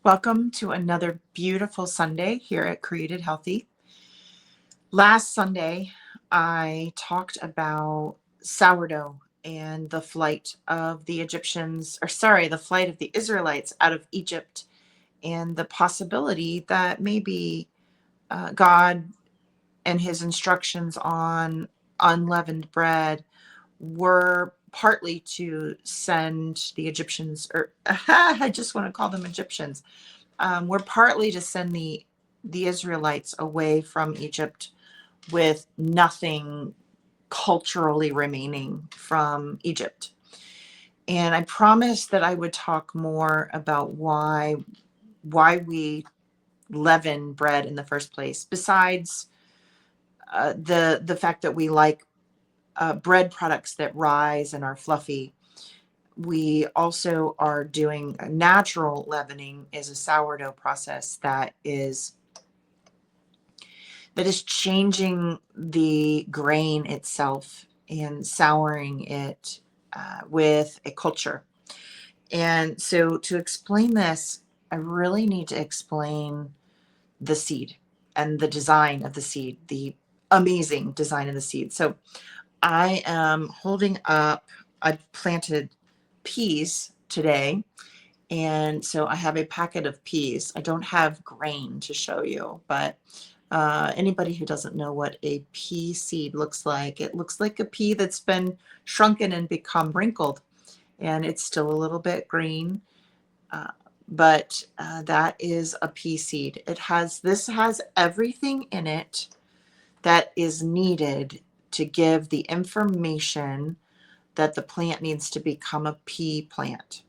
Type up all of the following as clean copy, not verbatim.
Welcome to another beautiful Sunday here at Created Healthy. Last Sunday, I talked about sourdough and the flight of the the flight of the Israelites out of Egypt, and the possibility that maybe God and his instructions on unleavened bread were partly to send the Egyptians, or I just want to call them Egyptians, were partly to send the Israelites away from Egypt with nothing culturally remaining from Egypt. And I promised that I would talk more about why we leaven bread in the first place, besides the fact that we like bread products that rise and are fluffy. We also are doing a natural leavening, is a sourdough process that is changing the grain itself and souring it with a culture. And so to explain this, I really need to explain the seed and the design of the seed, the amazing design of the seed. So I am holding up, I planted peas today. And so I have a packet of peas. I don't have grain to show you, but anybody who doesn't know what a pea seed looks like, it looks like a pea that's been shrunken and become wrinkled, and it's still a little bit green. Uh, but that is a pea seed. This has everything in it that is needed to give the information that the plant needs to become a pea plant.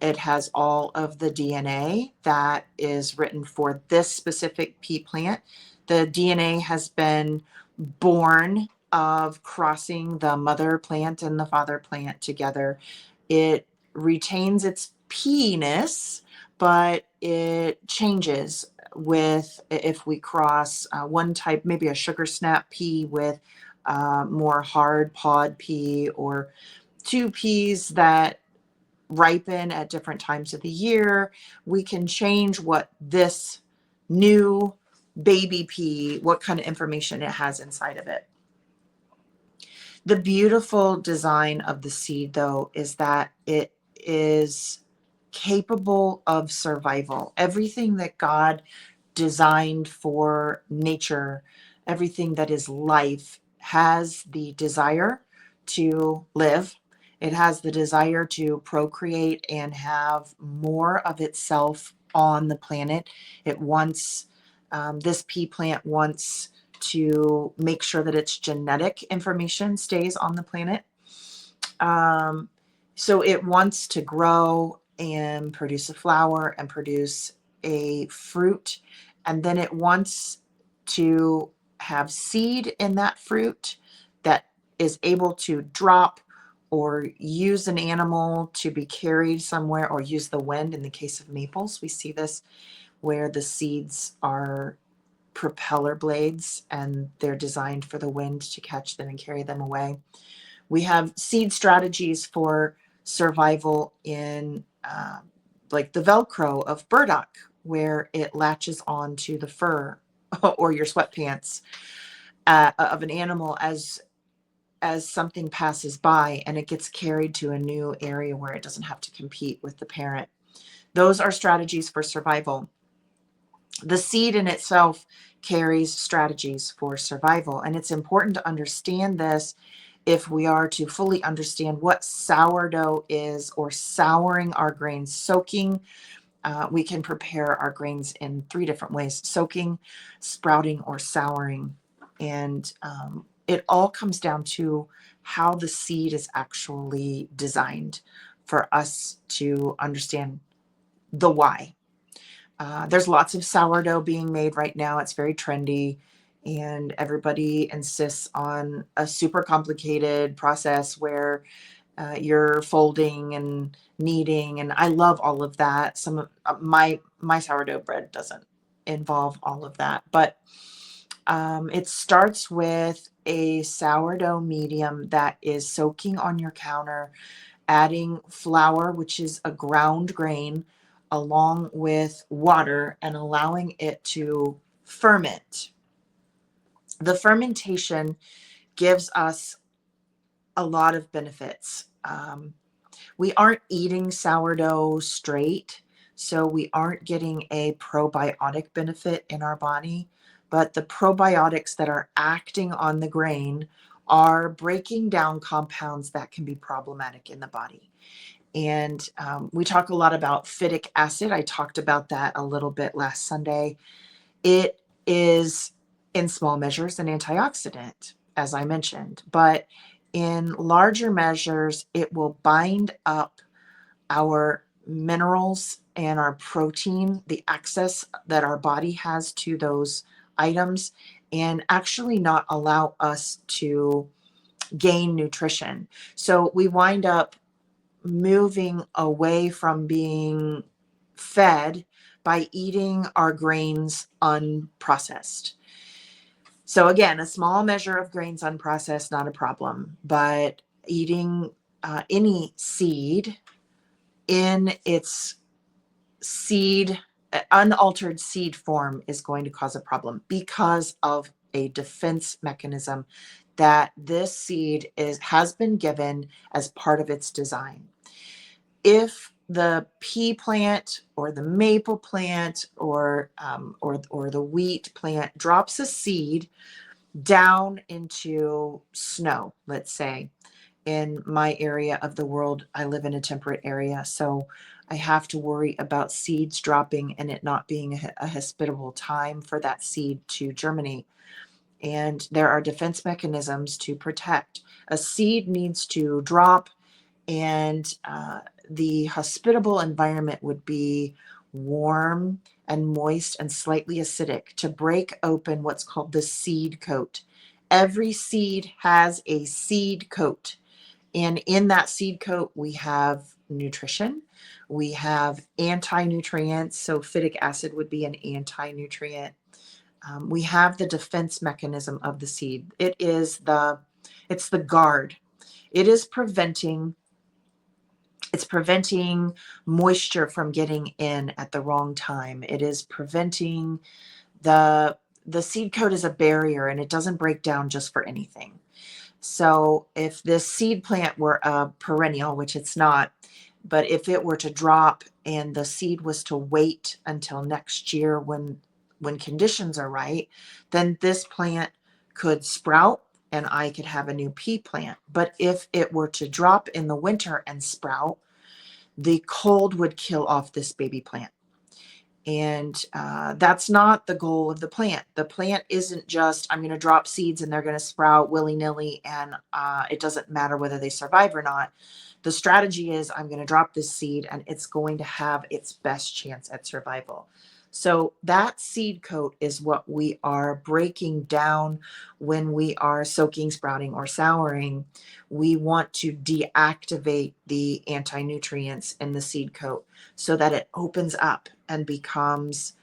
It has all of the DNA that is written for this specific pea plant. The DNA has been born of crossing the mother plant and the father plant together. It retains its pea-ness, but it changes with if we cross one type, maybe a sugar snap pea with more hard pod pea, or two peas that ripen at different times of the year. We can change what this new baby pea, what kind of information it has inside of it. The beautiful design of the seed, though, is that it is capable of survival. Everything that God designed for nature, everything that is life, has the desire to live. It has the desire to procreate and have more of itself on the planet. It wants, this pea plant wants to make sure that its genetic information stays on the planet. Um, so it wants to grow and produce a flower and produce a fruit, and then it wants to have seed in that fruit that is able to drop or use an animal to be carried somewhere, or use the wind. In the case of maples, we see this where the seeds are propeller blades and they're designed for the wind to catch them and carry them away. We have seed strategies for survival in like the Velcro of burdock, where it latches onto the fur or your sweatpants of an animal as something passes by, and it gets carried to a new area where it doesn't have to compete with the parent. Those are strategies for survival. The seed in itself carries strategies for survival, and it's important to understand this if we are to fully understand what sourdough is, or souring our grains. Soaking, we can prepare our grains in three different ways: soaking, sprouting, or souring. And it all comes down to how the seed is actually designed for us to understand the why. There's lots of sourdough being made right now. It's very trendy, and everybody insists on a super complicated process where you're folding and kneading, and I love all of that. Some of my sourdough bread doesn't involve all of that, but it starts with a sourdough medium that is soaking on your counter, adding flour, which is a ground grain, along with water and allowing it to ferment. The fermentation gives us a lot of benefits. We aren't eating sourdough straight, so we aren't getting a probiotic benefit in our body, but the probiotics that are acting on the grain are breaking down compounds that can be problematic in the body. And we talk a lot about phytic acid. I talked about that a little bit last Sunday. It is, in small measures, an antioxidant, as I mentioned, but in larger measures, it will bind up our minerals and our protein, the access that our body has to those items, and actually not allow us to gain nutrition. So we wind up moving away from being fed by eating our grains unprocessed. So again, a small measure of grains unprocessed, not a problem, but eating any seed in its seed, unaltered seed form is going to cause a problem because of a defense mechanism that this seed has been given as part of its design. If the pea plant or the maple plant or the wheat plant drops a seed down into snow, let's say, in my area of the world, I live in a temperate area, so I have to worry about seeds dropping and it not being a hospitable time for that seed to germinate. And there are defense mechanisms to protect. A seed needs to drop, and the hospitable environment would be warm and moist and slightly acidic to break open what's called the seed coat. Every seed has a seed coat. And in that seed coat, we have nutrition, we have anti-nutrients. So phytic acid would be an anti-nutrient. We have the defense mechanism of the seed. It's the guard. It is preventing moisture from getting in at the wrong time. It is preventing the seed coat is a barrier, and it doesn't break down just for anything. So if this seed plant were a perennial, which it's not, but if it were to drop and the seed was to wait until next year when conditions are right, then this plant could sprout and I could have a new pea plant. But if it were to drop in the winter and sprout, the cold would kill off this baby plant. And that's not the goal of the plant. The plant isn't just, I'm going to drop seeds and they're going to sprout willy-nilly and it doesn't matter whether they survive or not. The strategy is, I'm going to drop this seed and it's going to have its best chance at survival. So that seed coat is what we are breaking down when we are soaking, sprouting, or souring. We want to deactivate the anti-nutrients in the seed coat so that it opens up and becomes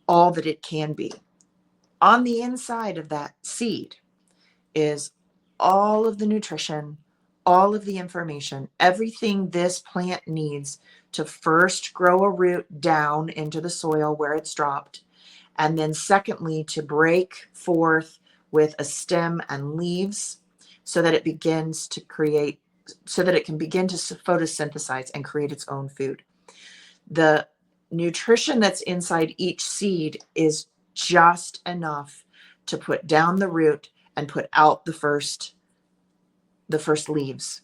all that it can be. On the inside of that seed is all of the nutrition, all of the information, everything this plant needs to first grow a root down into the soil where it's dropped, and then secondly, to break forth with a stem and leaves so that it begins to create, so that it can begin to photosynthesize and create its own food. The nutrition that's inside each seed is just enough to put down the root and put out the first leaves.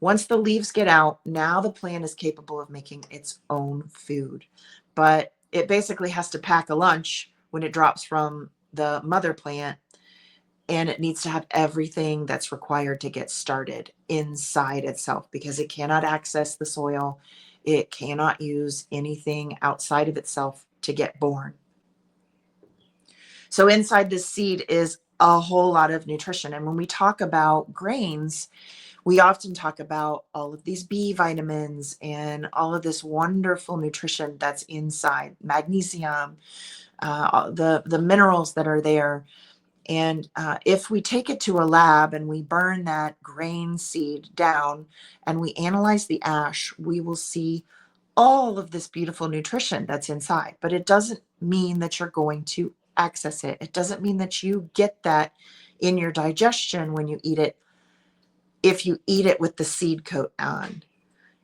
Once the leaves get out, now the plant is capable of making its own food. But it basically has to pack a lunch when it drops from the mother plant, and it needs to have everything that's required to get started inside itself because it cannot access the soil. It cannot use anything outside of itself to get born. So inside this seed is a whole lot of nutrition. And when we talk about grains, we often talk about all of these B vitamins and all of this wonderful nutrition that's inside, magnesium, the minerals that are there. And if we take it to a lab and we burn that grain seed down and we analyze the ash, we will see all of this beautiful nutrition that's inside, but it doesn't mean that you're going to access it. It doesn't mean that you get that in your digestion when you eat it, if you eat it with the seed coat on.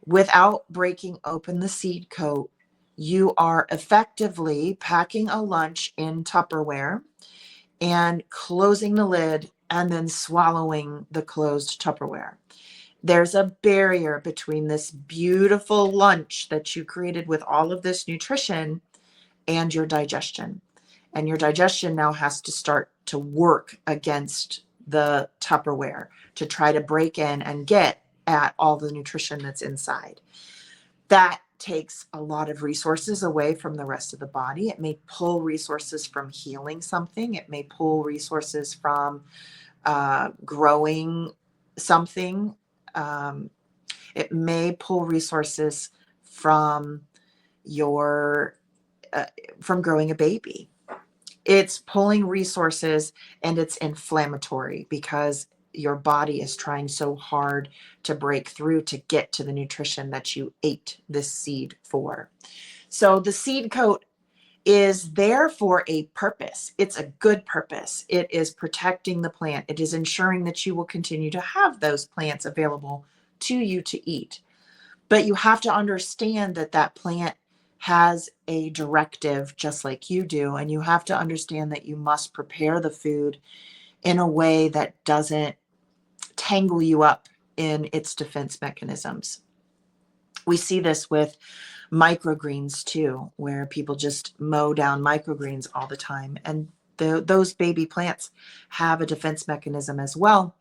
Without breaking open the seed coat, you are effectively packing a lunch in Tupperware and closing the lid and then swallowing the closed Tupperware. There's a barrier between this beautiful lunch that you created with all of this nutrition and your digestion. And your digestion now has to start to work against the Tupperware to try to break in and get at all the nutrition that's inside. That takes a lot of resources away from the rest of the body. It may pull resources from healing something. It may pull resources from growing something. Um, it may pull resources from your from growing a baby. It's pulling resources and it's inflammatory because your body is trying so hard to break through to get to the nutrition that you ate this seed for. So the seed coat is there for a purpose. It's a good purpose. It is protecting the plant. It is ensuring that you will continue to have those plants available to you to eat. But you have to understand that that plant has a directive just like you do. And you have to understand that you must prepare the food in a way that doesn't tangle you up in its defense mechanisms. We see this with microgreens too, where people just mow down microgreens all the time. And those baby plants have a defense mechanism as well,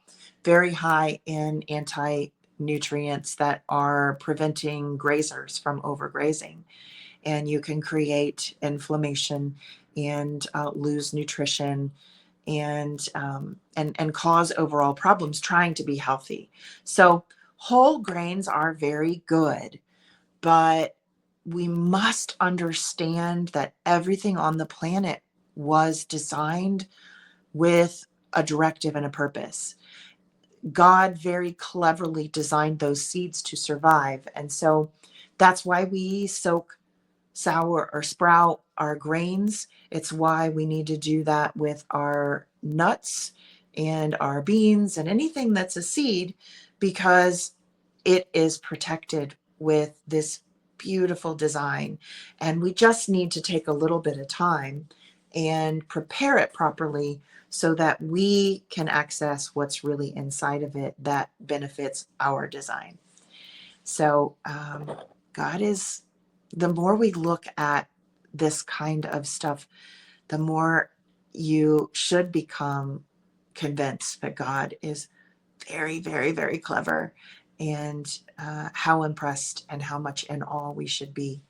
very high in anti-nutrients that are preventing grazers from overgrazing. And you can create inflammation and lose nutrition and cause overall problems trying to be healthy. So whole grains are very good, but we must understand that everything on the planet was designed with a directive and a purpose. God very cleverly designed those seeds to survive. And so that's why we soak, sour, or sprout our grains. It's why we need to do that with our nuts and our beans and anything that's a seed, because it is protected with this beautiful design. And we just need to take a little bit of time and prepare it properly so that we can access what's really inside of it that benefits our design. So, God is, the more we look at this kind of stuff, the more you should become convinced that God is very, very, very clever, and how impressed and how much in awe we should be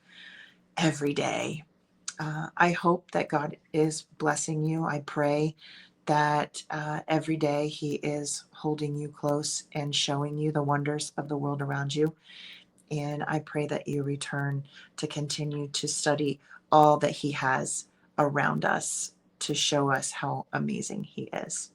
every day. I hope that God is blessing you. I pray that every day He is holding you close and showing you the wonders of the world around you. And I pray that you return to continue to study all that He has around us to show us how amazing He is.